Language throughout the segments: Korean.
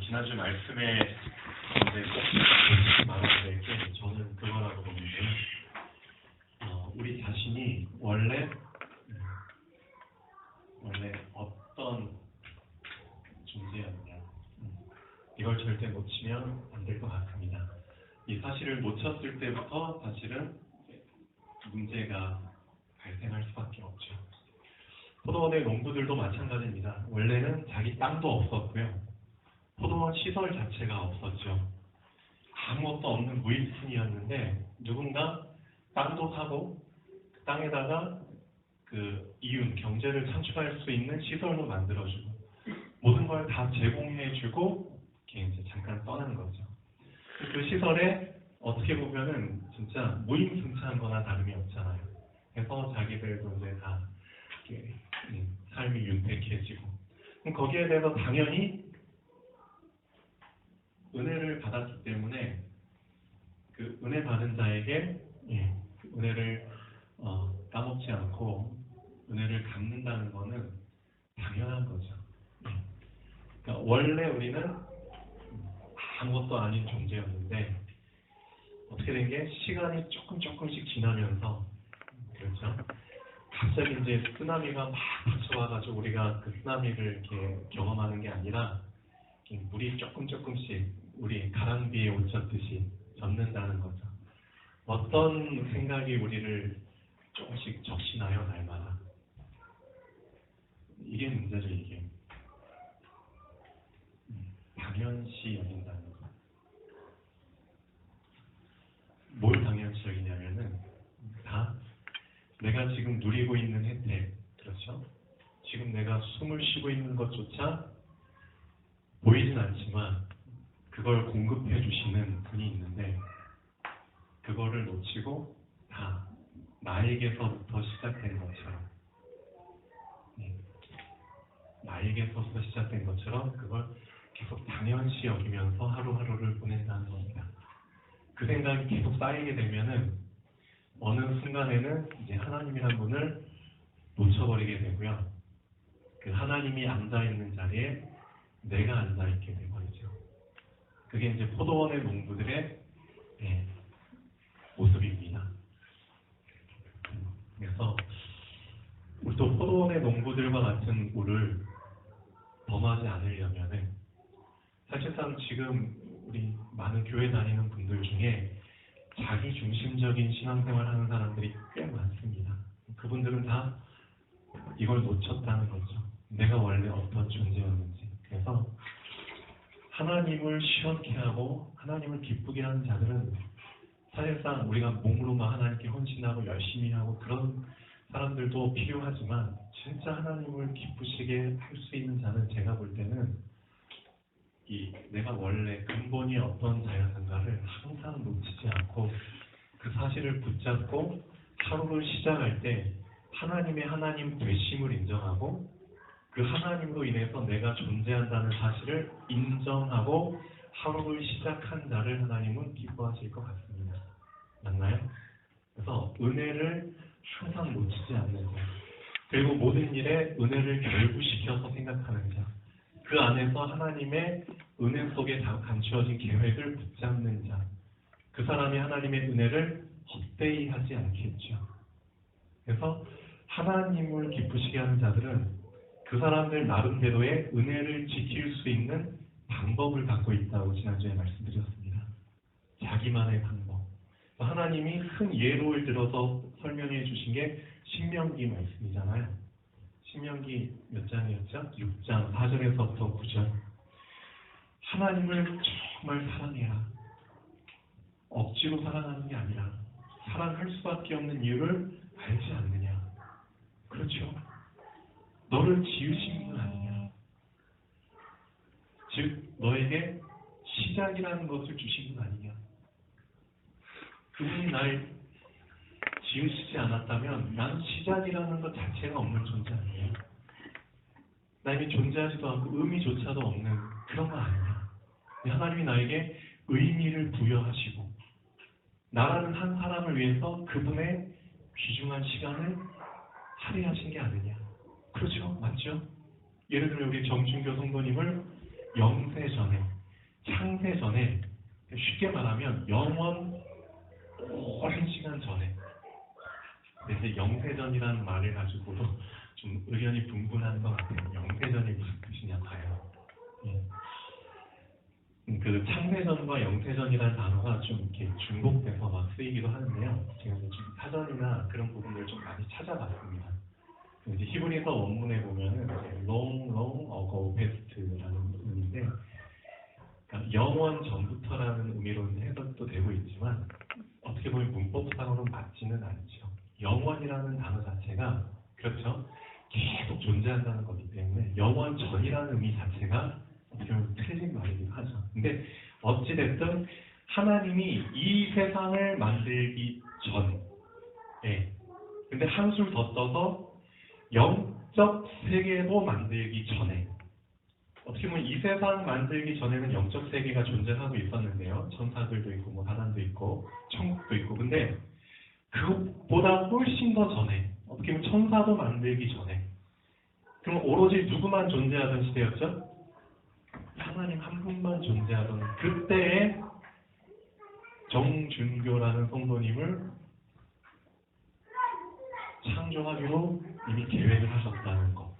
지난주 말씀에 이제 말한 게 저는 그거라고 보는데요. 우리 자신이 원래 어떤 존재였냐, 이걸 절대 놓치면 안 될 것 같습니다. 이 사실을 놓쳤을 때부터 사실은 문제가 발생할 수밖에 없죠. 포도원의 농부들도 마찬가지입니다. 원래는 자기 땅도 없었고요. 포도원 시설 자체가 없었죠. 아무것도 없는 무일푼이었는데 누군가 땅도 사고 그 땅에다가 그 이윤, 경제를 창출할 수 있는 시설도 만들어주고 모든 걸 다 제공해주고 이렇게 이제 잠깐 떠난 거죠. 그 시설에 어떻게 보면은 진짜 무임승차한 거나 다름이 없잖아요. 그래서 자기들도 이제 다 이렇게 삶이 윤택해지고, 거기에 대해서 당연히 은혜를 받았기 때문에 그 은혜 받은 자에게 그 은혜를 까먹지 않고 은혜를 갚는다는 거는 당연한 거죠. 그러니까 원래 우리는 아무것도 아닌 존재였는데 어떻게 된 게 시간이 조금씩 지나면서, 그렇죠? 갑자기 이제 쓰나미가 막 부서와가지고 우리가 그 쓰나미를 이렇게 경험하는 게 아니라 물이 조금씩 우리 가랑비에 옷 젖듯이 젖는다는 거죠. 어떤 생각이 우리를 조금씩 적시나요, 날마다? 이게 문제죠, 이게. 당연시 여긴다는 거. 뭘 당연시 여기냐면은 다 내가 지금 누리고 있는 혜택, 그렇죠? 지금 내가 숨을 쉬고 있는 것조차 보이진 않지만 그걸 공급해 주시는 분이 있는데 그거를 놓치고 다 나에게서부터 시작된 것처럼, 나에게서부터 시작된 것처럼 그걸 계속 당연시 여기면서 하루하루를 보낸다는 겁니다. 그 생각이 계속 쌓이게 되면은 어느 순간에는 이제 하나님이란 분을 놓쳐버리게 되고요. 그 하나님이 앉아있는 자리에 내가 앉아있게 되버리죠. 그게 이제 포도원의 농부들의 모습입니다. 그래서 우리 또 포도원의 농부들과 같은 우를 범하지 않으려면은 사실상 지금 우리 많은 교회 다니는 분들 중에 자기 중심적인 신앙생활 하는 사람들이 꽤 많습니다. 그분들은 다 이걸 놓쳤다는 거죠. 내가 원래 어떤 존재였는지. 그래서 하나님을 시원케 하고 하나님을 기쁘게 하는 자들은 사실상 우리가 몸으로만 하나님께 헌신하고 열심히 하고 그런 사람들도 필요하지만 진짜 하나님을 기쁘시게 할 수 있는 자는 제가 볼 때는 내가 원래 근본이 어떤 자였는가를 항상 놓치지 않고 그 사실을 붙잡고 하루를 시작할 때 하나님의 하나님 되심을 인정하고 그 하나님으로 인해서 내가 존재한다는 사실을 인정하고 하루를 시작한 자를 하나님은 기뻐하실 것 같습니다. 맞나요? 그래서 은혜를 항상 놓치지 않는 자, 그리고 모든 일에 은혜를 결부시켜서 생각하는 자, 그 안에서 하나님의 은혜 속에 감추어진 계획을 붙잡는 자, 그 사람이 하나님의 은혜를 헛되이 하지 않겠죠. 그래서 하나님을 기쁘시게 하는 자들은 그 사람들 나름대로의 은혜를 지킬 수 있는 방법을 갖고 있다고 지난주에 말씀드렸습니다. 자기만의 방법. 하나님이 큰 예로를 들어서 설명해 주신 게 신명기 말씀이잖아요. 신명기 몇 장이었죠? 6장 4절에서부터 9절. 하나님을 정말 사랑해라. 억지로 사랑하는 게 아니라 사랑할 수밖에 없는 이유를 알지 않느냐. 그렇죠. 너를 지으신 분 아니냐. 즉 너에게 시작이라는 것을 주신 분 아니냐. 그분이 날 지으시지 않았다면 난 시작이라는 것 자체가 없는 존재 아니에요. 나에게 존재하지도 않고 의미조차도 없는 그런 거 아니냐. 하나님이 나에게 의미를 부여하시고 나라는 한 사람을 위해서 그분의 귀중한 시간을 할애하신 게 아니냐. 그렇죠? 맞죠? 예를 들면 우리 정준교 성도님을 영세 전에, 창세 전에, 쉽게 말하면 영원 오랜 시간 전에. 근데 영세전이라는 말을 가지고도 좀 의견이 분분한 것 같아요. 영세전이 무슨 뜻이냐 봐요. 예. 그 창세전과 영세전이라는 단어가 좀 이렇게 중복돼서 막 쓰이기도 하는데요. 제가 좀 사전이나 그런 부분을 좀 많이 찾아봤습니다. 이제 히브리서 원문에 보면은 long ago past라는 의미인데, 그러니까 영원 전부터라는 의미로 해석도 되고 있지만 어떻게 보면 문법상으로 맞지는 않죠. 영원이라는 단어 자체가 그렇죠. 계속 존재한다는 거기 때문에 영원 전이라는 의미 자체가 어떻게 보면 틀린 말이기도 하죠. 근데 어찌됐든 하나님이 이 세상을 만들기 전에, 근데 한술 더 떠서 영적 세계도 만들기 전에, 어떻게 보면 이 세상 만들기 전에는 영적 세계가 존재하고 있었는데요. 천사들도 있고 뭐 사단도 있고 천국도 있고, 근데 그것보다 훨씬 더 전에, 어떻게 보면 천사도 만들기 전에, 그럼 오로지 누구만 존재하던 시대였죠? 하나님 한 분만 존재하던 그때에 정준교라는 성도님을 창조하기로 이미 계획을 하셨다는 것.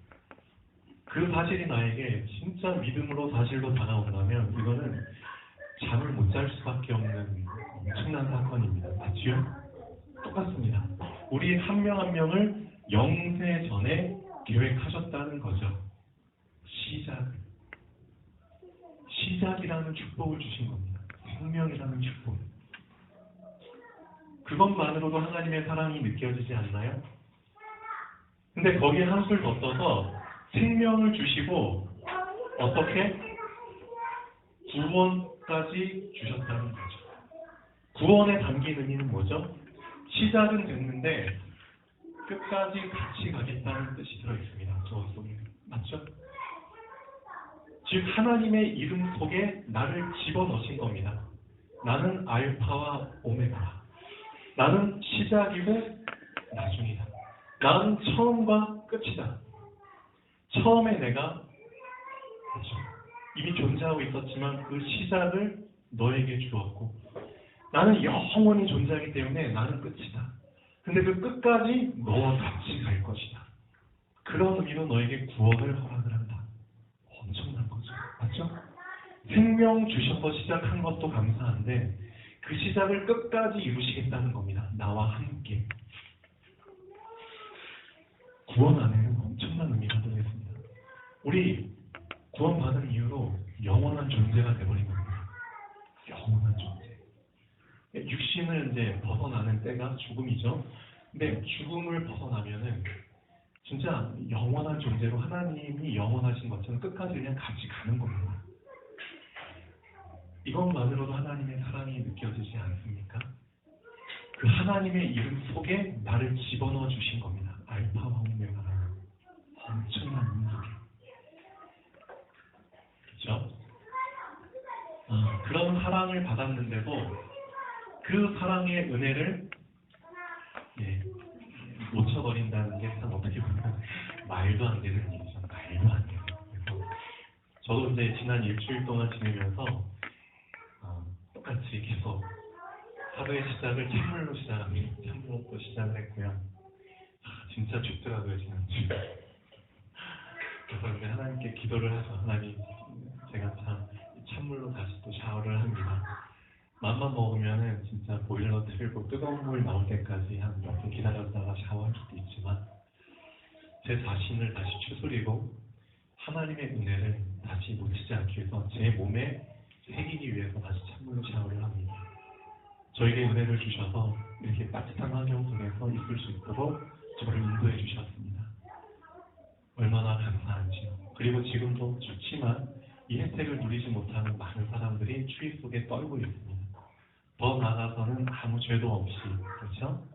그 사실이 나에게 진짜 믿음으로 사실로 다가온다면 이거는 잠을 못 잘 수밖에 없는 엄청난 사건입니다. 맞지요? 똑같습니다. 우리 한 명 한 명을 영세 전에 계획하셨다는 거죠. 시작이라는 축복을 주신 겁니다. 생명이라는 축복. 그것만으로도 하나님의 사랑이 느껴지지 않나요? 근데 거기에 한술 더 떠서 생명을 주시고 어떻게? 구원까지 주셨다는 거죠. 구원에 담긴 의미는 뭐죠? 시작은 됐는데 끝까지 같이 가겠다는 뜻이 들어있습니다. 저 속에. 맞죠? 즉 하나님의 이름 속에 나를 집어넣으신 겁니다. 나는 알파와 오메가. 나는 시작이고 나중이다. 나는 처음과 끝이다. 처음에 내가 그렇죠. 이미 존재하고 있었지만 그 시작을 너에게 주었고, 나는 영원히 존재하기 때문에 나는 끝이다. 근데 그 끝까지 너와 같이 갈 것이다. 그런 의미로 너에게 구원을 허락을 한다. 엄청난 거죠. 맞죠? 생명 주셔서 시작한 것도 감사한데 그 시작을 끝까지 이루시겠다는 겁니다. 나와 함께. 구원 안에는 엄청난 의미가 들어있습니다. 우리 구원받은 이후로 영원한 존재가 되어버린 겁니다. 영원한 존재. 육신을 이제 벗어나는 때가 죽음이죠. 근데 죽음을 벗어나면은 진짜 영원한 존재로 하나님이 영원하신 것처럼 끝까지 그냥 같이 가는 겁니다. 이것만으로도 하나님의 사랑이 느껴지지 않습니까? 그 하나님의 이름 속에 나를 집어넣어 주신 겁니다. 알파와 오메가라는 엄청난 이름 속에. 그렇죠? 그런 사랑을 받았는데도 그 사랑의 은혜를 놓쳐버린다는 게 참 어떻게 보면 말도 안 되는 일이죠. 말도 안 돼요. 그래서 저도 이제 지난 일주일 동안 지내면서 똑같이 계속 하루의 시작을 찬물로 시작합니다. 찬물로 또 시작을 했고요. 진짜 춥더라고요, 지난주. 그래서 이제 하나님께 기도를 하죠. 하나님, 제가 참 찬물로 다시 또 샤워를 합니다. 맘만 먹으면은 진짜 보일러 틀고 뜨거운 물 나올 때까지 한 몇 분 기다렸다가 샤워할 수도 있지만 제 자신을 다시 추스리고 하나님의 은혜를 다시 놓치지 않기 위해서 제 몸에 새기기 위해서 다시 찬물로 샤워를 합니다. 저에게 은혜를 주셔서 이렇게 따뜻한 환경 속에서 있을 수 있도록 저를 인도해 주셨습니다. 얼마나 감사한지요. 그리고 지금도 좋지만 이 혜택을 누리지 못하는 많은 사람들이 추위 속에 떨고 있습니다. 더 나아가서는 아무 죄도 없이, 그렇죠?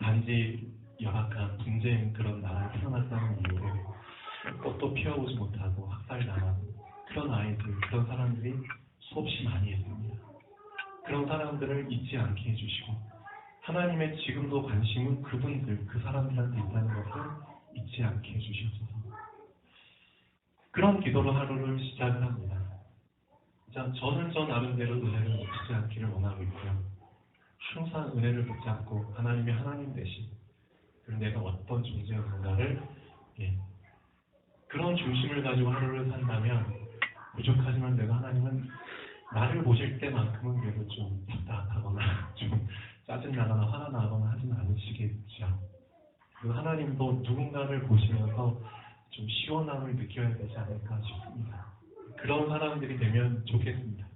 단지 열악한 분쟁 그런 나라에 태어났다는 이유로 꽃도 피워보지 못하고 학살당한 그런 아이들, 그런 사람들이 수없이 많이 있습니다. 그런 사람들을 잊지 않게 해주시고 하나님의 지금도 관심은 그분들, 그 사람들한테 있다는 것을 잊지 않게 해주시옵소서. 그런 기도로 하루를 시작을 합니다. 자, 저는 저 나름대로 은혜를 놓치지 않기를 원하고 있고요. 항상 은혜를 붙잡고 하나님이 하나님 되신, 그리고 내가 어떤 존재였는가를, 그런 중심을 가지고 하루를 산다면 부족하지만 내가 하나님은 나를 보실 때만큼은 그래도 좀 답답하거나 좀 짜증나거나 화가 나거나 하진 않으시겠죠. 그리고 하나님도 누군가를 보시면서 좀 시원함을 느껴야 되지 않을까 싶습니다. 그런 사람들이 되면 좋겠습니다.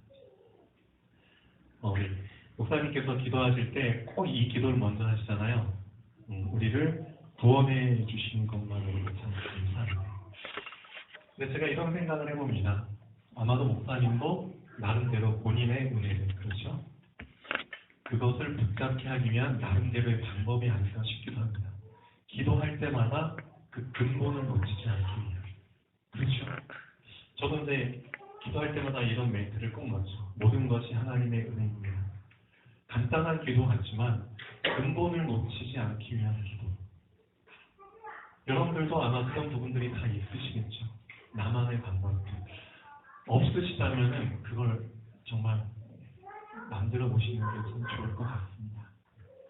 우리 목사님께서 기도하실 때 꼭 이 기도를 먼저 하시잖아요. 우리를 구원해 주신 것만으로도 참 감사합니다. 근데 제가 이런 생각을 해봅니다. 아마도 목사님도 나름대로 본인의 은혜를, 그렇죠? 그것을 붙잡게 하기 위한 나름대로의 방법이 아닐까 싶기도 합니다. 기도할 때마다 그 근본을 놓치지 않기 위해. 그렇죠? 저도 이제 기도할 때마다 이런 멘트를 꼭 넣죠. 모든 것이 하나님의 은혜입니다. 간단한 기도 같지만 근본을 놓치지 않기 위한 기도. 여러분들도 아마 그런 부분들이 다 있으시겠죠. 나만의 방법들. 없으시다면 그걸 정말 만들어 보시는 게 좀 좋을 것 같습니다.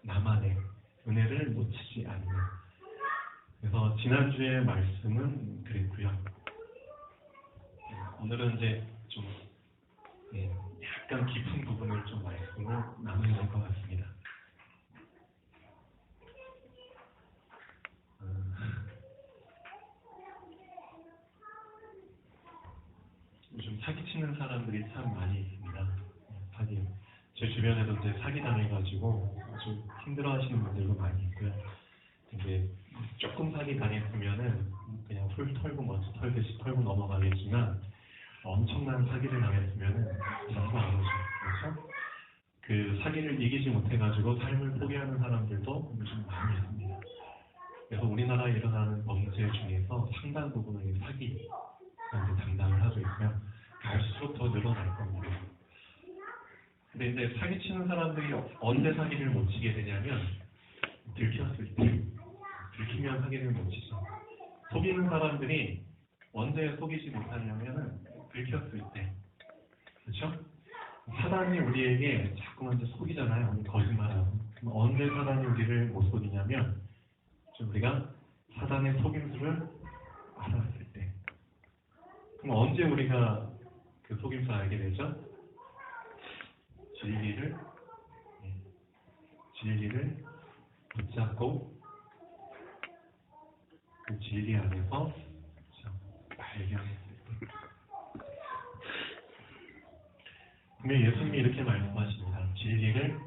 나만의 은혜를 놓치지 않는. 그래서 지난주에 말씀은 그랬고요. 오늘은 이제 좀 약간 깊은 부분을 좀 말씀을 나눠야 될 것 같습니다. 요즘 사기치는 사람들이 참 많이 있습니다. 사기. 제 주변에도 이제 사기 당해가지고 아주 힘들어하시는 분들도 많이 있고요. 근데 조금 사기 당했으면은 그냥 풀 털고 먼지 털듯이 털고 넘어가겠지만 엄청난 사기를 당했으면은 정말 안 오죠. 그렇죠? 그 사기를 이기지 못해가지고 삶을 포기하는 사람들도 요즘 많이 있습니다. 그래서 우리나라에 일어나는 범죄 중에서 상당 부분은 사기 담당을 하고 있고요. 갈수록 더 늘어날 겁니다. 근데 이제 사기치는 사람들이 언제 사기를 못 치게 되냐면 들켰을 때. 들키면 사기를 못 치죠. 속이는 사람들이 언제 속이지 못하냐면은 들켰을 때. 그렇죠? 사단이 우리에게 자꾸만 이제 속이잖아요. 거짓말하고. 언제 사단이 우리를 못 속이냐면 우리가 사단의 속임수를 알았을 때. 그럼 언제 우리가 그 속임수 알게 되죠? 진리를 붙잡고 그 진리 안에서 발견했을 때. 근데 예수님이 이렇게 말씀하십니다. 진리를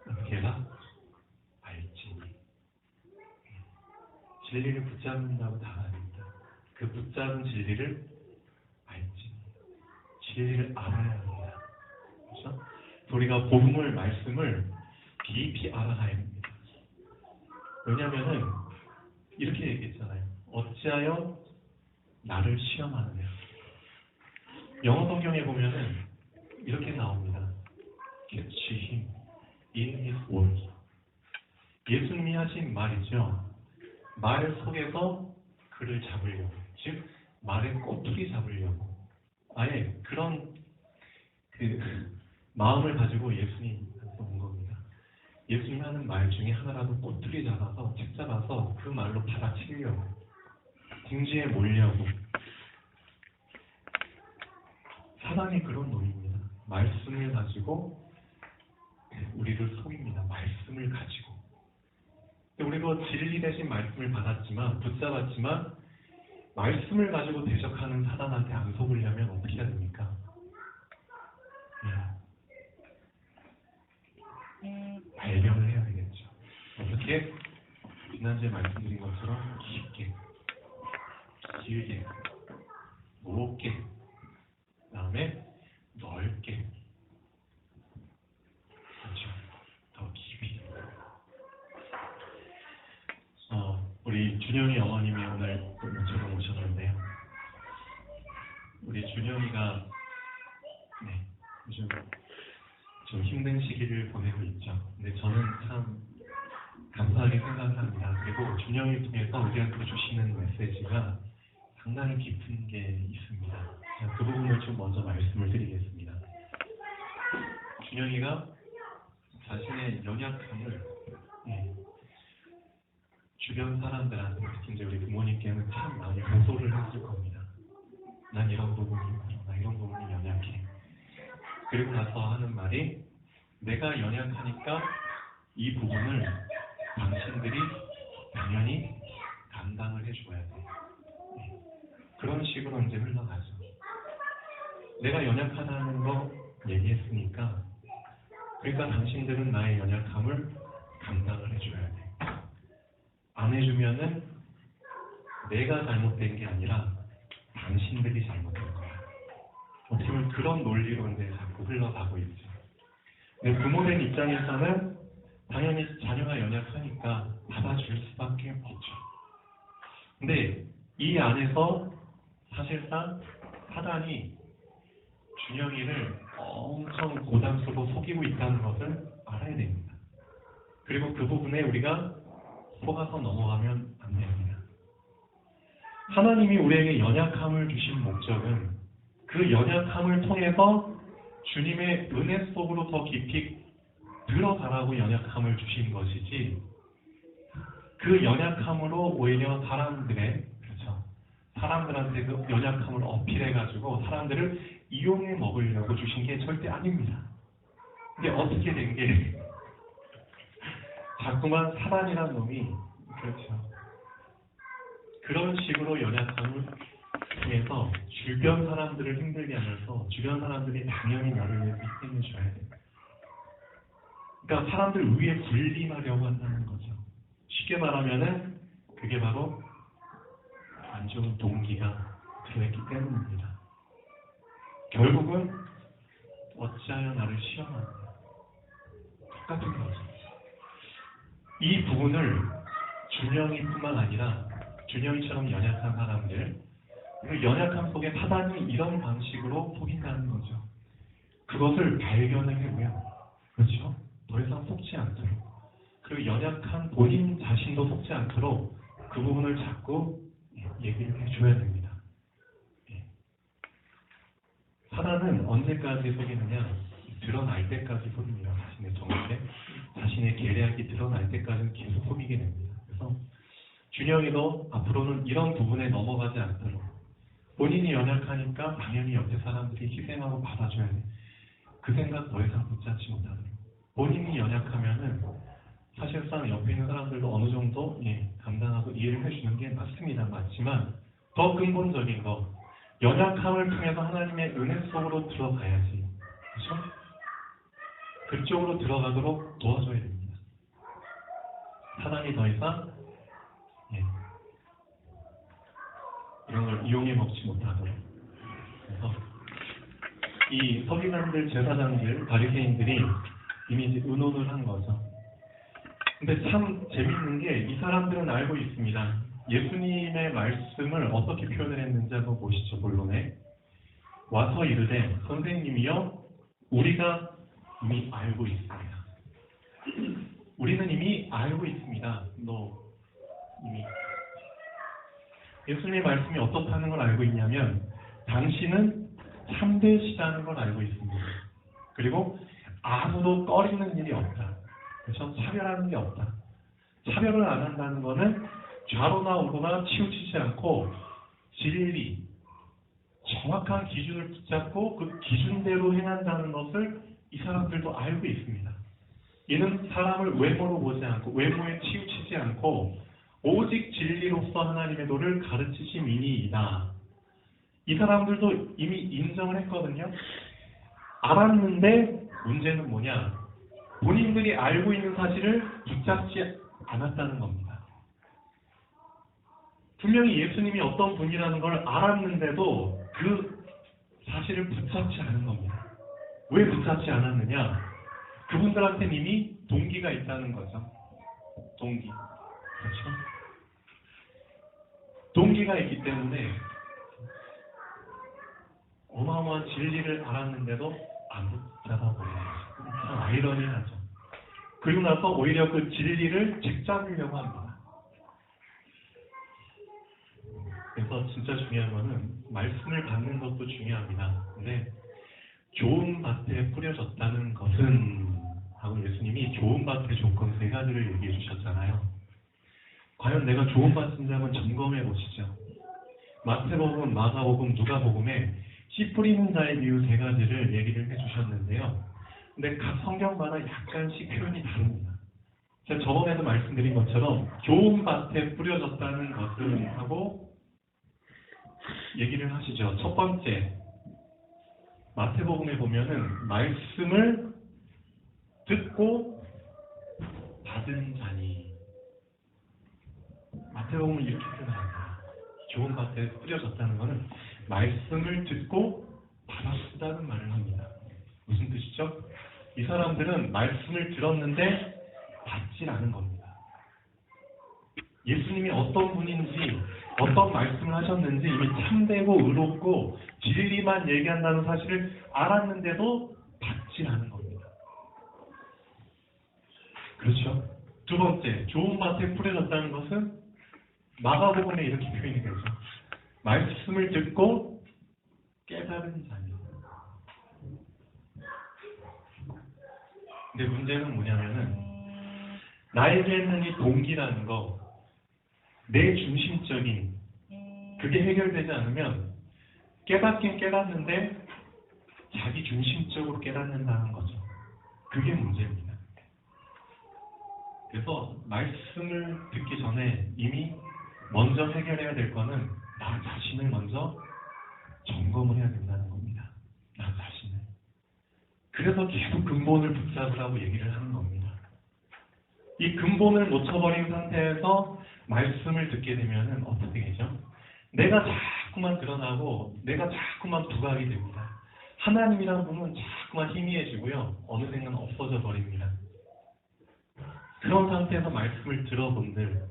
어떻게 해라? 알지니. 진리를 붙잡는다고 다 아닙니다. 그 붙잡은 진리를 알지니. 진리를 알아야 합니다. 그렇죠? 우리가 복음을, 말씀을 깊이 알아가야 합니다. 왜냐하면은 이렇게 얘기했잖아요. 어찌하여 나를 시험하느냐. 영어 성경에 보면은 이렇게 나옵니다. Catch him in his word. 예수님이 하신 말이죠. 말 속에서 그를 잡으려고, 즉 말의 꼬투리 잡으려고 아예 그런 그 마음을 가지고 예수님한테 온 겁니다. 예수님 하는 말 중에 하나라도 꼬투리 잡아서 책 잡아서 그 말로 받아치려고, 궁지에 몰려고. 사단이 그런 놈입니다. 말씀을 가지고 우리를 속입니다. 말씀을 가지고. 우리도 진리 대신 말씀을 받았지만, 붙잡았지만 말씀을 가지고 대적하는 사단한테 안 속으려면 어떻게 해야 됩니까? 발견을 해야 되겠죠. 어떻게? 지난주에 말씀드린 것처럼 깊게, 길게, 높게, 그 다음에 넓게, 그렇죠. 더 깊이. 우리 준영이 어머님이 오늘 모처럼 오셨는데요. 우리 준영이가 요즘 좀 힘든 시기를 보내고 있죠. 근데 저는 참 감사하게 생각합니다. 그리고 준영이 통해서 우리한테 주시는 메시지가 상당히 깊은 게 있습니다. 제가 그 부분을 좀 먼저 말씀을 드리겠습니다. 준영이가 자신의 연약함을 주변 사람들한테, 특히 이제 우리 부모님께는 참 많이 호소를 했을 겁니다. 난 이런 부분이 있고, 나 이런 부분이 연약해. 그리고 나서 하는 말이, 내가 연약하니까 이 부분을 당신들이 당연히 감당을 해줘야 돼. 그런 식으로 이제 흘러가죠. 내가 연약하다는 거 얘기했으니까, 그러니까 당신들은 나의 연약함을 감당을 해줘야 돼. 안 해주면은 내가 잘못된 게 아니라 당신들이 잘못된 거야. 어떻게 보면 그런 논리로 이제 자꾸 흘러가고 있죠. 근데 부모된 입장에서는 당연히 자녀가 연약하니까 받아줄 수밖에 없죠. 근데 이 안에서 사실상 사단이 준영이를 엄청 고담수로 속이고 있다는 것을 알아야 됩니다. 그리고 그 부분에 우리가 속아서 넘어가면 안 됩니다. 하나님이 우리에게 연약함을 주신 목적은 그 연약함을 통해서 주님의 은혜 속으로 더 깊이 들어가라고 연약함을 주신 것이지, 그 연약함으로 오히려 사람들한테 그 연약함을 어필해가지고 사람들을 이용해 먹으려고 주신 게 절대 아닙니다. 근데 어떻게 된 게 자꾸만 사단이란 놈이 그런 식으로 연약함을 통해서 주변 사람들을 힘들게 하면서 주변 사람들이 당연히 나를 위해서 힘내줘야 됩니다. 그러니까 사람들 위에 군림하려고 한다는 거죠. 쉽게 말하면은 그게 바로 안 좋은 동기가 들어있기 때문입니다. 결국은 어찌하여 나를 시험하느냐, 똑같은 거죠. 이 부분을 준영이뿐만 아니라 준영이처럼 연약한 사람들, 그 연약함 속에 사단이 이런 방식으로 속인다는 거죠. 그것을 발견을 해고요. 그렇죠? 더 이상 속지 않도록, 그리고 연약한 본인 자신도 속지 않도록 그 부분을 자꾸 얘기를 해줘야 됩니다. 사단은 언제까지 속이느냐? 드러날 때까지 속입니다. 자신의 정체, 자신의 계략이 드러날 때까지는 계속 속이게 됩니다. 그래서 준영이도 앞으로는 이런 부분에 넘어가지 않도록, 본인이 연약하니까 당연히 옆에 사람들이 희생하고 받아줘야 돼. 그 생각 더 이상 붙잡지 못하도록. 본인이 연약하면은 사실상 옆에 있는 사람들도 어느 정도 감당하고 이해를 해주는 게 맞습니다. 맞지만 더 근본적인 거, 연약함을 통해서 하나님의 은혜 속으로 들어가야지. 그렇죠? 그쪽으로 들어가도록 도와줘야 됩니다. 사단이 더 이상 이런 걸 이용해 먹지 못하도록. 그래서 이 서기관들, 제사장들, 바리새인들이 이미 이제 의논을 한 거죠. 근데 참 재밌는 게 이 사람들은 알고 있습니다. 예수님의 말씀을 어떻게 표현을 했는지 한번 보시죠. 본론에 와서 이르되 선생님이여 우리가 이미 알고 있습니다. 우리는 이미 알고 있습니다. 너 이미 예수님의 말씀이 어떻다는 걸 알고 있냐면 당신은 참되시다는 걸 알고 있습니다. 그리고 아무도 꺼리는 일이 없다. 그래서 차별하는 게 없다. 차별을 안 한다는 것은 좌로나 우로나 치우치지 않고 진리, 정확한 기준을 붙잡고 그 기준대로 행한다는 것을 이 사람들도 알고 있습니다. 이는 사람을 외모로 보지 않고 외모에 치우치지 않고 오직 진리로서 하나님의 도를 가르치심이니이다. 이 사람들도 이미 인정을 했거든요. 알았는데 문제는 뭐냐? 본인들이 알고 있는 사실을 붙잡지 않았다는 겁니다. 분명히 예수님이 어떤 분이라는 걸 알았는데도 그 사실을 붙잡지 않은 겁니다. 왜 붙잡지 않았느냐? 그분들한테는 이미 동기가 있다는 거죠. 동기. 그렇죠? 동기가 있기 때문에 어마어마한 진리를 알았는데도 안 붙잡아버려요. 참 아이러니하죠. 그리고 나서 오히려 그 진리를 짓잡으려고 합니다. 그래서 진짜 중요한 거는 말씀을 받는 것도 중요합니다. 근데 좋은 밭에 뿌려졌다는 것은 하고 예수님이 좋은 밭의 조건 세 가지를 얘기해 주셨잖아요. 과연 내가 좋은 밭인지 한번 점검해 보시죠. 마태복음, 마가복음, 누가복음에 씨 뿌리는 자의 비유 세 가지를 얘기를 해 주셨는데요. 근데 각 성경마다 약간씩 표현이 다릅니다. 제가 저번에도 말씀드린 것처럼 좋은 밭에 뿌려졌다는 것은 하고 얘기를 하시죠. 첫 번째, 마태복음에 보면은 말씀을 듣고 받은 자니. 마태복음은 이렇게 표현합니다. 좋은 밭에 뿌려졌다는 것은 말씀을 듣고 받았다는 말을 합니다. 무슨 뜻이죠? 이 사람들은 말씀을 들었는데 받질 않은 겁니다. 예수님이 어떤 분인지 어떤 말씀을 하셨는지 이미 참되고 의롭고 진리만 얘기한다는 사실을 알았는데도 받질 않은 겁니다. 그렇죠? 두 번째, 좋은 밭에 뿌려졌다는 것은 마가복음에 이렇게 표현이 되죠. 말씀을 듣고 깨달은 자니. 근데 문제는 뭐냐면은 나에게 있는 이 동기라는 거, 내 중심적인 그게 해결되지 않으면 깨닫긴 깨닫는데 자기 중심적으로 깨닫는다는 거죠. 그게 문제입니다. 그래서 말씀을 듣기 전에 이미 먼저 해결해야 될 거는 나 자신을 먼저 점검을 해야 된다는 겁니다. 나 자신을. 그래서 계속 근본을 붙잡으라고 얘기를 하는 겁니다. 이 근본을 놓쳐버린 상태에서 말씀을 듣게 되면 어떻게 되죠? 내가 자꾸만 드러나고 내가 자꾸만 부각이 됩니다. 하나님이라는 분은 자꾸만 희미해지고요. 어느샌가는 없어져 버립니다. 그런 상태에서 말씀을 들어본들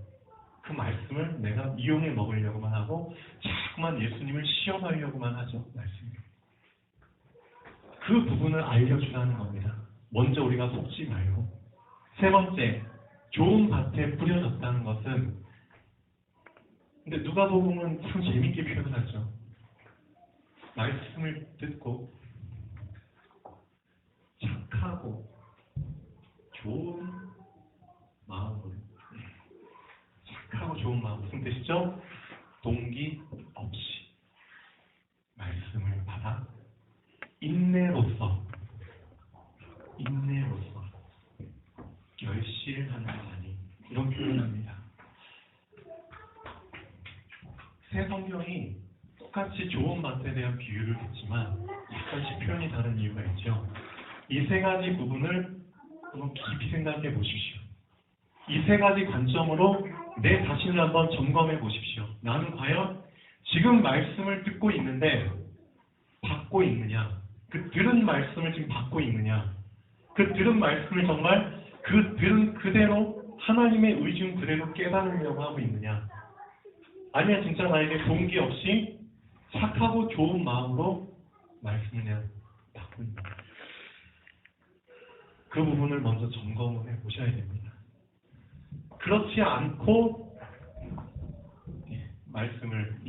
그 말씀을 내가 이용해 먹으려고만 하고 자꾸만 예수님을 시험하려고만 하죠. 말씀을. 그 부분을 알려주라는 겁니다. 먼저 우리가 속지 말고. 세 번째, 좋은 밭에 뿌려졌다는 것은 근데 누가복음은 참 재밌게 표현하죠. 말씀을 듣고 착하고 좋은 마음으로 착하고 좋은 마음 무슨 뜻이죠? 동기 없이 말씀을 받아 인내로서 결실을 하는 자니 이런 표현을 합니다. 새 성경이 똑같이 좋은 밭에 대한 비유를 했지만 약간씩 표현이 다른 이유가 있죠. 이 세 가지 부분을 한번 깊이 생각해 보십시오. 이 세 가지 관점으로 내 자신을 한번 점검해 보십시오. 나는 과연 지금 말씀을 듣고 있는데 받고 있느냐? 그 들은 말씀을 지금 받고 있느냐? 그 들은 말씀을 정말 그 들은 그대로 하나님의 의중 그대로 깨달으려고 하고 있느냐? 아니면 진짜 나에게 동기 없이 착하고 좋은 마음으로 말씀을 그냥 받고 있느냐? 그 부분을 먼저 점검을 해보셔야 됩니다. 그렇지 않고 말씀을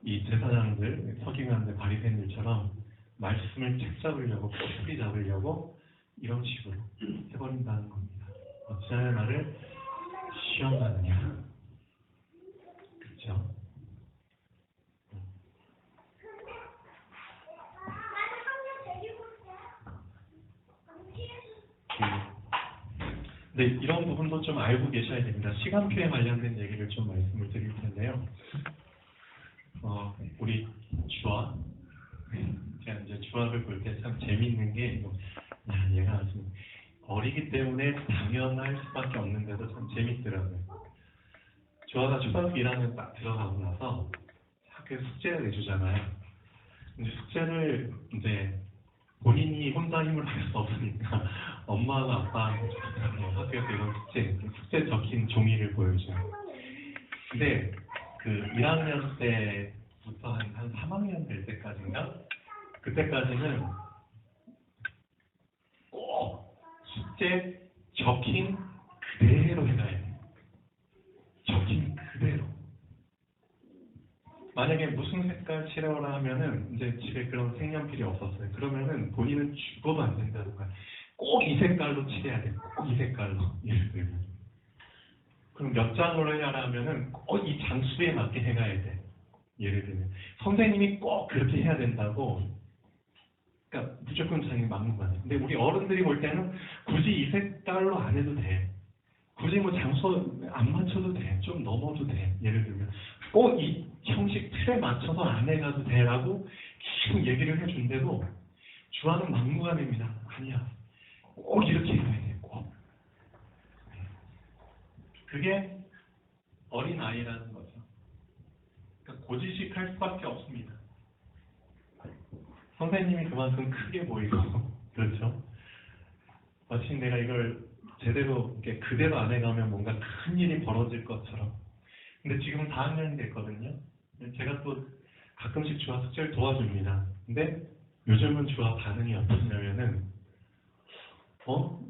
이 제사장들, 서기관들, 바리새인들처럼 말씀을 책 잡으려고 꼬리 잡으려고 이런 식으로 해버린다는 겁니다. 어찌하여 나를 시험하느냐? 그렇죠? 네, 이런 부분도 좀 알고 계셔야 됩니다. 시간표에 관련된 얘기를 좀 말씀을 드릴 텐데요. 우리 주아, 제가 이제 주아를 볼 때 참 재밌는 게, 얘가 아주 어리기 때문에 당연할 수밖에 없는데도 참 재밌더라고요. 주아가 초등학교 1학년 딱 들어가고 나서 학교에 숙제를 내주잖아요. 근데 숙제를 이제 본인이 혼자 힘으로 할 수 없으니까 엄마가 아빠한테 학교에서 이런 숙제 적힌 종이를 보여줘요. 근데 그 1학년 때부터 한 3학년 될 때까지인가? 그때까지는 꼭 숙제 적힌 그대로 해가야 돼요. 적힌 그대로. 만약에 무슨 색깔 칠해오라 하면은 이제 집에 그런 색연필이 없었어요. 그러면은 본인은 죽어도 안 된다는 거야. 꼭 이 색깔로 칠해야 돼. 꼭 이 색깔로. 예를 들면. 그럼 몇 장으로 해야 하면은 꼭 이 장수에 맞게 해가야 돼. 예를 들면. 선생님이 꼭 그렇게 해야 된다고. 그러니까 무조건 자기 막무가내. 근데 우리 어른들이 볼 때는 굳이 이 색깔로 안 해도 돼. 굳이 뭐 장소 안 맞춰도 돼. 좀 넘어도 돼. 예를 들면. 꼭 이 형식 틀에 맞춰서 안 해가도 돼라고 계속 얘기를 해준대도 주아는 막무가내입니다. 아니야. 꼭 이렇게 해야 돼. 꼭. 그게 어린아이라는 거죠. 그러니까 고지식할 수밖에 없습니다. 선생님이 그만큼 크게 보이고 그렇죠? 마치 내가 이걸 제대로 이렇게 그대로 안 해가면 뭔가 큰 일이 벌어질 것처럼. 근데 지금 4학년이 됐거든요. 제가 또 가끔씩 주아 숙제를 도와줍니다. 근데 요즘은 주아 반응이 어떠냐면은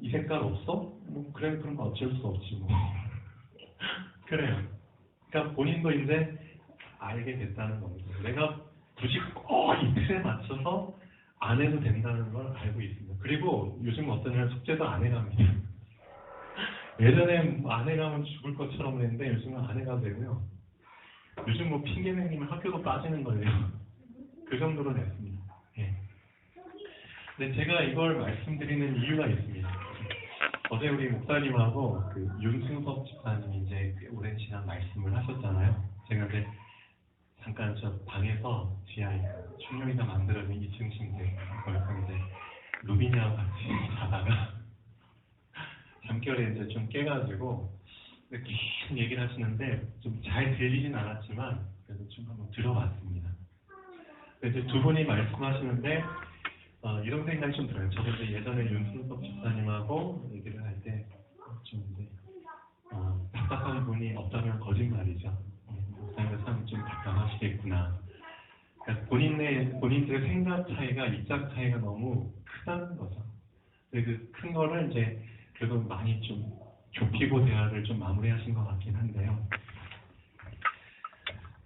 이 색깔 없어? 뭐 그래 그럼 어쩔 수 없지 뭐. 그래요. 그러니까 본인도 이제 알게 됐다는 겁니다. 내가 굳이 꼭 이 틀에 맞춰서 안 해도 된다는 걸 알고 있습니다. 그리고 요즘 어떤 애는 숙제도 안 해갑니다. 예전에 안 해가면 죽을 것처럼 했는데 요즘은 안 해가도 되고요. 요즘 뭐 핑계내기면 학교도 빠지는 거예요. 그 정도로 됐습니다. 예. 근데 제가 이걸 말씀드리는 이유가 있습니다. 어제 우리 목사님하고 그 윤승섭 집사님이 이제 오랜 시간 말씀을 하셨잖아요. 제가 이제 잠깐 저 방에서 지하에 충룡이가 만들어진 2층 침대 거기서 이제 루비냐와 같이 자다가 잠결에 이제 좀 깨가지고 계속 얘기를 하시는데 좀 잘 들리진 않았지만 그래도 좀 한번 들어봤습니다. 이제 두 분이 말씀하시는데 이런 생각이 좀 들어요. 저도 이제 예전에 윤승섭 집사님하고 얘기를 할 때 좀 이제 답답한 분이 없다면 거짓말이죠. 목사님도 참 좀 답답하시겠구나. 그러니까 본인들의 생각 차이가 입장 차이가 너무 크다는 거죠. 그 큰 거를 이제 그래도 많이 좀 좁히고 대화를 좀 마무리하신 것 같긴 한데요.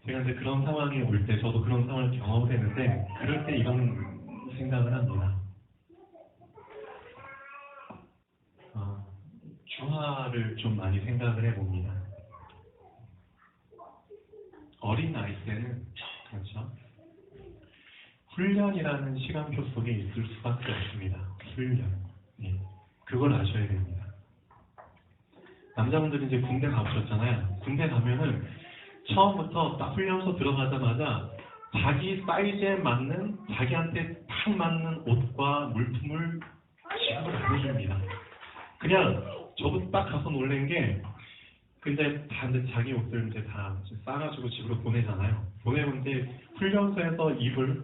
제가 이제 그런 상황이 올 때 저도 그런 상황을 경험을 했는데 그럴 때 이런 생각을 합니다. 주화를 좀 많이 생각을 해봅니다. 어린 나이 때는 그렇죠. 훈련이라는 시간표 속에 있을 수밖에 없습니다. 훈련. 예. 그걸 아셔야 됩니다. 남자분들이 이제 군대 가보셨잖아요. 군대 가면은 처음부터 딱 훈련소 들어가자마자 자기 사이즈에 맞는, 자기한테 딱 맞는 옷과 물품을 지급을 안 해줍니다. 그냥 저도 딱 가서 놀란 게, 근데 다 이제 자기 옷들 이제 다 싸가지고 집으로 보내잖아요. 보내면 이제 훈련소에서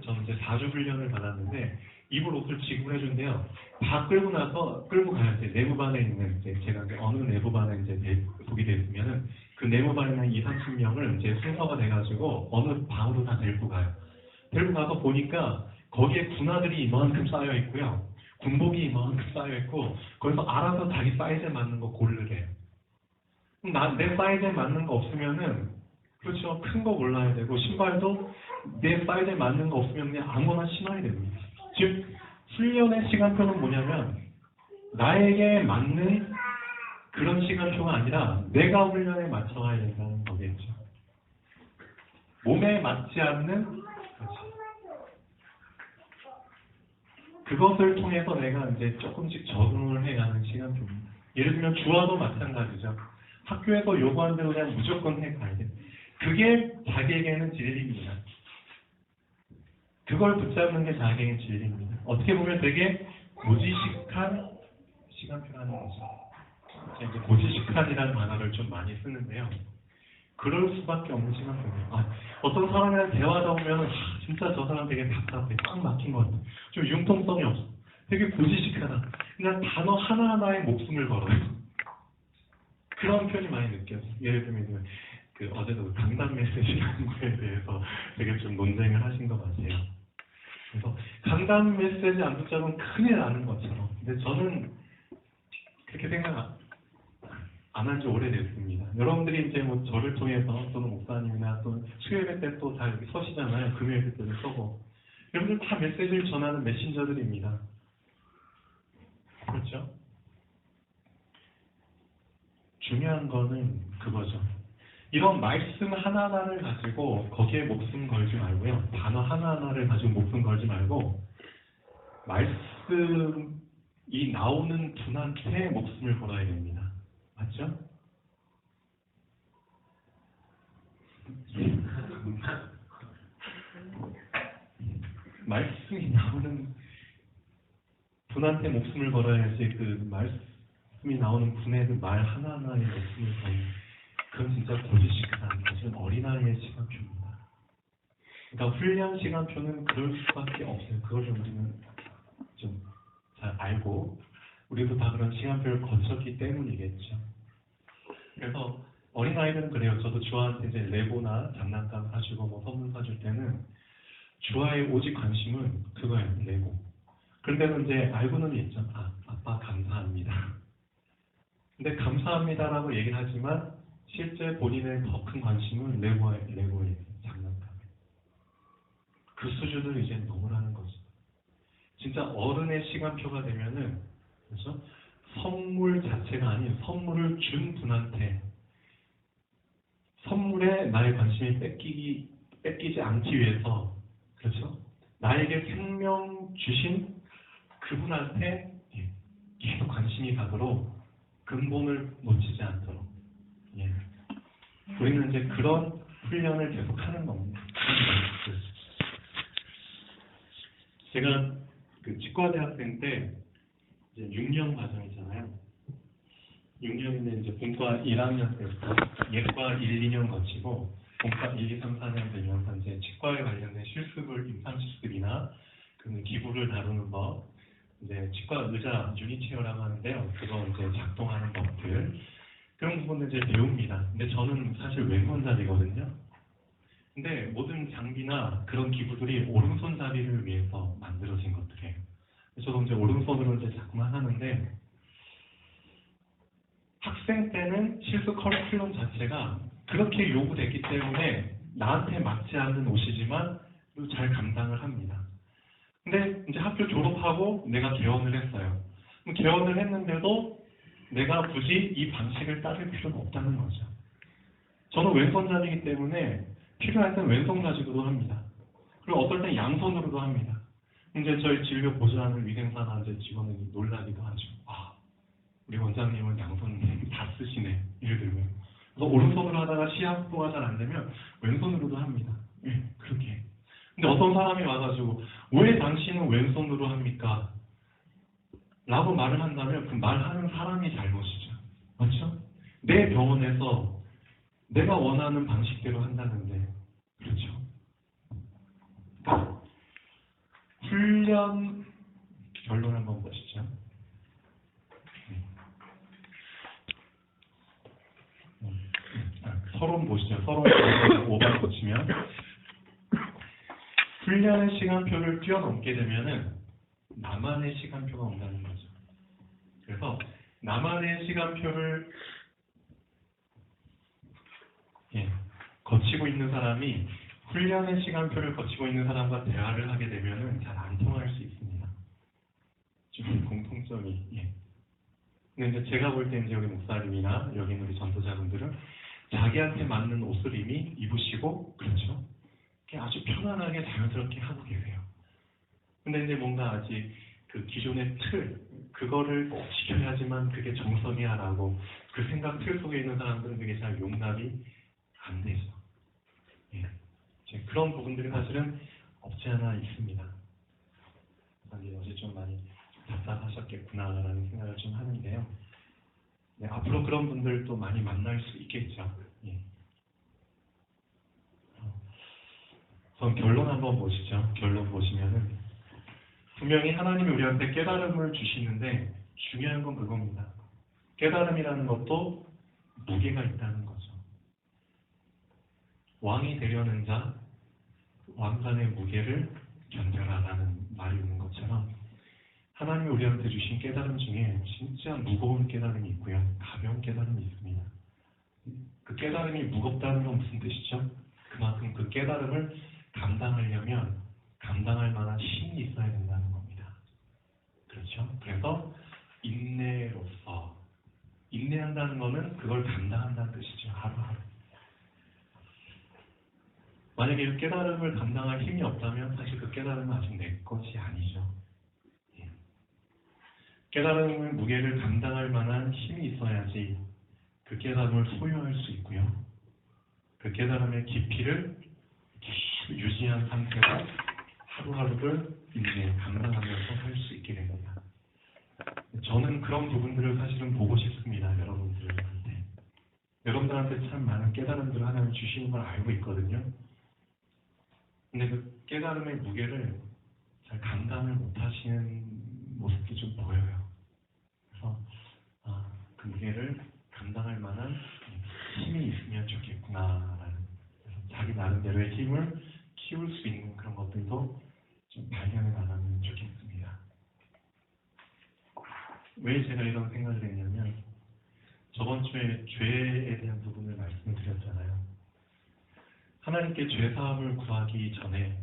저는 이제 4주 훈련을 받았는데, 입을 옷을 지급을 해준대요. 다 끌고 가야 돼. 내무반에 있는, 제가 어느 내무반에 이제 속이 됐으면은, 그 내무반에 한 2, 30명을 이제 순서가 돼가지고, 어느 방으로 다 데리고 가요. 데리고 가서 보니까, 거기에 군화들이 이만큼 쌓여 있고요. 군복이 이만큼 쌓여 있고, 거기서 알아서 자기 사이즈에 맞는 거 고르래요. 내 사이즈에 맞는 거 없으면은, 그렇죠. 큰 거 골라야 되고, 신발도 내 사이즈에 맞는 거 없으면 그냥 아무거나 신어야 됩니다. 즉, 훈련의 시간표는 뭐냐면, 나에게 맞는 그런 시간표가 아니라, 내가 훈련에 맞춰가야 된다는 거겠죠. 몸에 맞지 않는, 그렇지. 그것을 통해서 내가 이제 조금씩 적응을 해가는 시간표입니다. 예를 들면, 주화도 마찬가지죠. 학교에서 요구하는 대로 그냥 무조건 해가야 돼. 그게 자기에게는 진리입니다. 그걸 붙잡는 게 자기에게 진리입니다. 어떻게 보면 되게 고지식한 시간표라는 거죠. 제가 이제 고지식한이라는 단어를 좀 많이 쓰는데요. 그럴 수밖에 없는 시간표입니다. 어떤 사람이랑 대화하다 보면 진짜 저 사람 되게 답답해. 꽉 막힌 것 같아. 좀 융통성이 없어. 되게 고지식하다. 그냥 단어 하나하나에 목숨을 걸어요. 그런 표현이 많이 느껴져요. 예를 들면 어제도 강단 메시지라는 거에 대해서 되게 좀 논쟁을 하신 것 같아요. 그래서 강단 메시지 안 붙잡으면 큰일 나는 것처럼. 근데 저는 그렇게 생각 안 한 지 오래됐습니다. 여러분들이 이제 뭐 저를 통해서 또는 목사님이나 또는 수요일 때 또 다 여기 서시잖아요. 금요일 때도 서고. 여러분들 다 메시지를 전하는 메신저들입니다. 그렇죠? 중요한 거는 그거죠. 이런 말씀 하나하나를 가지고 거기에 목숨 걸지 말고요. 단어 하나하나를 가지고 목숨 걸지 말고 말씀이 나오는 분한테 목숨을 걸어야 됩니다. 맞죠? 말씀이 나오는 분한테 목숨을 걸어야지 그 말씀이 나오는 분의 그 말 하나하나에 목숨을 걸는 그건 진짜 고지식이다. 사실은 어린아이의 시간표입니다. 그러니까 훈련 시간표는 그럴 수밖에 없어요. 그걸 좀 우리는 좀 잘 알고 우리도 다 그런 시간표를 거쳤기 때문이겠죠. 그래서 어린아이들은 그래요. 저도 주아한테 이제 레고나 장난감 사주고 뭐 선물 사줄 때는 주아의 오직 관심은 그거예요. 레고. 그런데는 이제 알고는 있죠. 아, 아빠 감사합니다. 근데 감사합니다라고 얘기를 하지만 실제 본인의 더 큰 관심은 레고의 장난감. 그 수준을 이제 넘으라는 거죠. 진짜 어른의 시간표가 되면은 그렇죠? 선물 자체가 아닌 선물을 준 분한테 선물에 나의 관심이 뺏기지 않기 위해서 그렇죠? 나에게 생명 주신 그분한테 계속 관심이 가도록 근본을 놓치지 않도록 우리는 이제 그런 훈련을 계속 하는 겁니다. 제가 그 치과대학생 때 이제 6년 과정이잖아요. 6년인데 이제 본과 1학년 때부터 예과 1, 2년 거치고 본과 1, 2, 3, 4년 되면서 이제 치과에 관련된 실습을 임상 실습이나 그 기구를 다루는 법, 이제 치과 의자 유니체어라고 하는데요. 그거 이제 작동하는 법들 그런 부분을 이제 배웁니다. 근데 저는 사실 왼손잡이거든요. 근데 모든 장비나 그런 기구들이 오른손잡이를 위해서 만들어진 것들이에요. 저도 이제 오른손으로 이제 자꾸만 하는데 학생 때는 실습 커리큘럼 자체가 그렇게 요구됐기 때문에 나한테 맞지 않는 옷이지만 잘 감당을 합니다. 근데 이제 학교 졸업하고 내가 개원을 했어요. 개원을 했는데도 내가 굳이 이 방식을 따를 필요는 없다는 거죠. 저는 왼손잡이기 때문에 필요할 땐 왼손 가지고도 합니다. 그리고 어떨 땐 양손으로도 합니다. 이제 저희 진료 보조하는 위생사나 이제 직원들이 놀라기도 하죠. 아, 우리 원장님은 양손 다 쓰시네. 예를 들면. 그래서 오른손으로 하다가 시야 확보가 잘 안 되면 왼손으로도 합니다. 그렇게. 근데 어떤 사람이 와가지고 왜 당신은 왼손으로 합니까? 라고 말을 한다면 그 말하는 사람이 잘못이죠. 맞죠? 내 병원에서 내가 원하는 방식대로 한다는데 그렇죠? 훈련 결론 한번 보시죠. 서론 보시죠. 서론 5번 보시면 훈련의 시간표를 뛰어넘게 되면은 나만의 시간표가 온다는 거죠. 그래서 나만의 시간표를 거치고 있는 사람이 훈련의 시간표를 거치고 있는 사람과 대화를 하게 되면은 잘 안 통할 수 있습니다. 좀 공통점이. 근데 이제 제가 볼 때 이제 우리 목사님이나 여기 있는 우리 전도자분들은 자기한테 맞는 옷을 이미 입으시고 그렇죠. 아주 편안하게 자연스럽게 하고 계세요. 근데 이제 뭔가 아직 그 기존의 틀 그거를 꼭 지켜야지만 그게 정석이야라고 그 생각 틀 속에 있는 사람들은 그게 잘 용납이 안 되죠. 그런 부분들이 사실은 없지 않아 있습니다. 어제 좀 많이 답답하셨겠구나라는 생각을 좀 하는데요. 앞으로 그런 분들도 많이 만날 수 있겠죠. 그럼 결론 한번 보시죠. 결론 보시면은 분명히 하나님이 우리한테 깨달음을 주시는데 중요한 건 그겁니다. 깨달음이라는 것도 무게가 있다는 거죠. 왕이 되려는 자, 왕관의 무게를 견뎌라라는 말이 있는 것처럼 하나님이 우리한테 주신 깨달음 중에 진짜 무거운 깨달음이 있고요. 가벼운 깨달음이 있습니다. 그 깨달음이 무겁다는 건 무슨 뜻이죠? 그만큼 그 깨달음을 감당하려면 감당할 만한 힘이 있어야 된다는 겁니다. 그렇죠? 그래서 인내로서 인내한다는 거는 그걸 감당한다는 뜻이죠. 하루하루. 만약에 이 깨달음을 감당할 힘이 없다면 사실 그 깨달음은 아직 내 것이 아니죠. 깨달음의 무게를 감당할 만한 힘이 있어야지 그 깨달음을 소유할 수 있고요. 그 깨달음의 깊이를 계속 유지한 상태로 하루하루를 이제 감당하면서 살 수 있게 됩니다. 저는 그런 부분들을 사실은 보고 싶습니다. 여러분들한테. 여러분들한테 참 많은 깨달음들을 하나님 주시는 걸 알고 있거든요. 근데 그 깨달음의 무게를 잘 감당을 못하시는 모습도 좀 보여요. 그래서 그 무게를 감당할 만한 힘이 있으면 좋겠구나라는, 그래서 자기 나름대로의 힘을 키울 수 있는 그런 것들도 좀 발견해 나가면 좋겠습니다. 왜 제가 이런 생각을 했냐면 저번 주에 죄에 대한 부분을 말씀을 드렸잖아요. 하나님께 죄사함을 구하기 전에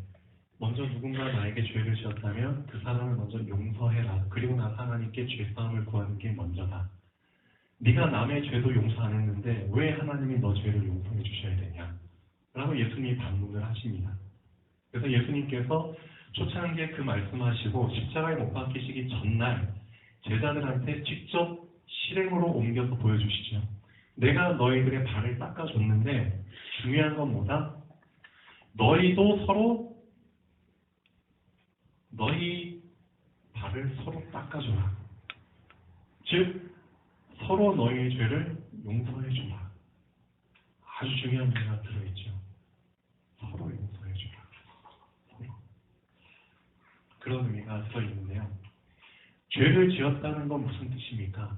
먼저 누군가 나에게 죄를 지었다면 그 사람을 먼저 용서해라. 그리고 나서 하나님께 죄사함을 구하는 게 먼저다. 네가 남의 죄도 용서 안 했는데 왜 하나님이 너 죄를 용서해 주셔야 되냐? 라고 예수님이 반문을 하십니다. 그래서 예수님께서 초창기에 그 말씀하시고 십자가에 못 박히시기 전날 제자들한테 직접 실행으로 옮겨서 보여주시죠. 내가 너희들의 발을 닦아줬는데 중요한 건 뭐다? 너희도 서로 너희 발을 서로 닦아줘라. 즉 서로 너희의 죄를 용서해주라. 아주 중요한 의미가 들어있죠. 서로 용서해주라. 서로. 그런 의미가 들어있는데요. 죄를 지었다는 건 무슨 뜻입니까?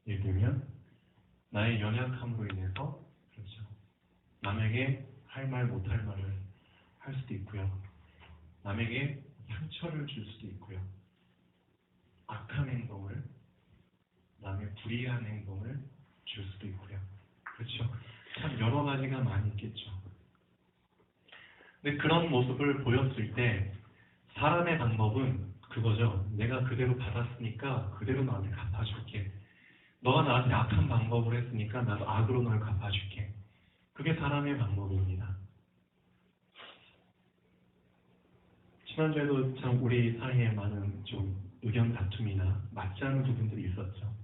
예를 들면 나의 연약함으로 인해서 그렇죠. 남에게 할 말 못할 말을 할 수도 있고요. 남에게 상처를 줄 수도 있고요. 악한 행동을, 남의 불의한 행동을 줄 수도 있고요. 그렇죠. 참 여러 가지가 많이 있겠죠. 근데 그런 모습을 보였을 때 사람의 방법은 그거죠. 내가 그대로 받았으니까 그대로 너한테 갚아줄게. 너가 나한테 악한 방법을 했으니까 나도 악으로 널 갚아줄게. 그게 사람의 방법입니다. 지난주에도 참 우리 사이에 많은 좀 의견 다툼이나 맞지 않는 부분들이 있었죠.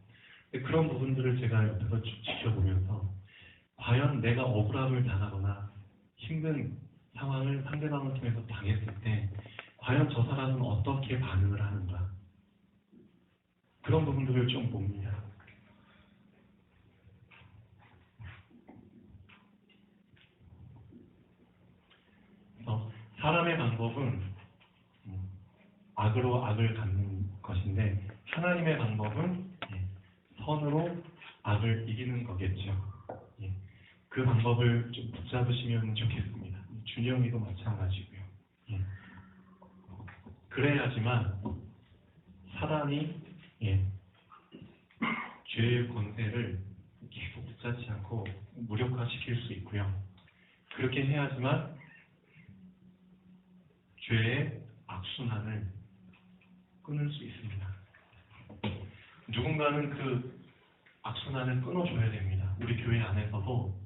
근데 그런 부분들을 제가 옆에서 지켜보면서 과연 내가 억울함을 당하거나 힘든 상황을 상대방을 통해서 당했을 때 과연 저 사람은 어떻게 반응을 하는가, 그런 부분들을 좀 봅니다. 그래서 사람의 방법은 악으로 악을 갚는 것인데 하나님의 방법은 선으로 악을 이기는 거겠죠. 그 방법을 좀 붙잡으시면 좋겠습니다. 준영이도 마찬가지고요. 그래야지만 사단이 죄의 권세를 계속 붙잡지 않고 무력화시킬 수 있고요. 그렇게 해야지만 죄의 악순환을 끊을 수 있습니다. 누군가는 그 악순환을 끊어줘야 됩니다. 우리 교회 안에서도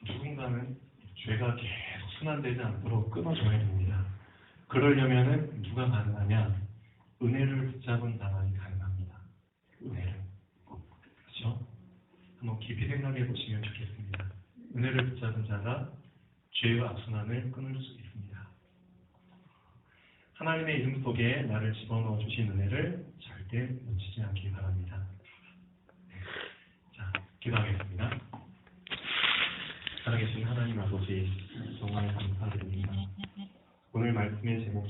누군가는 죄가 계속 순환되지 않도록 끊어줘야 됩니다. 그러려면은 누가 가능하냐? 은혜를 붙잡은 자만이 가능합니다. 은혜를. 그렇죠? 한번 깊이 생각해 보시면 좋겠습니다. 은혜를 붙잡은 자가 죄의 악순환을 끊을 수 있습니다. 하나님의 이름 속에 나를 집어넣어 주신 은혜를 절대 놓치지 않기 바랍니다. 자, 기도하겠습니다. 살아계신 하나님 아버지, 정말 감사드립니다. 오늘 말씀의 제목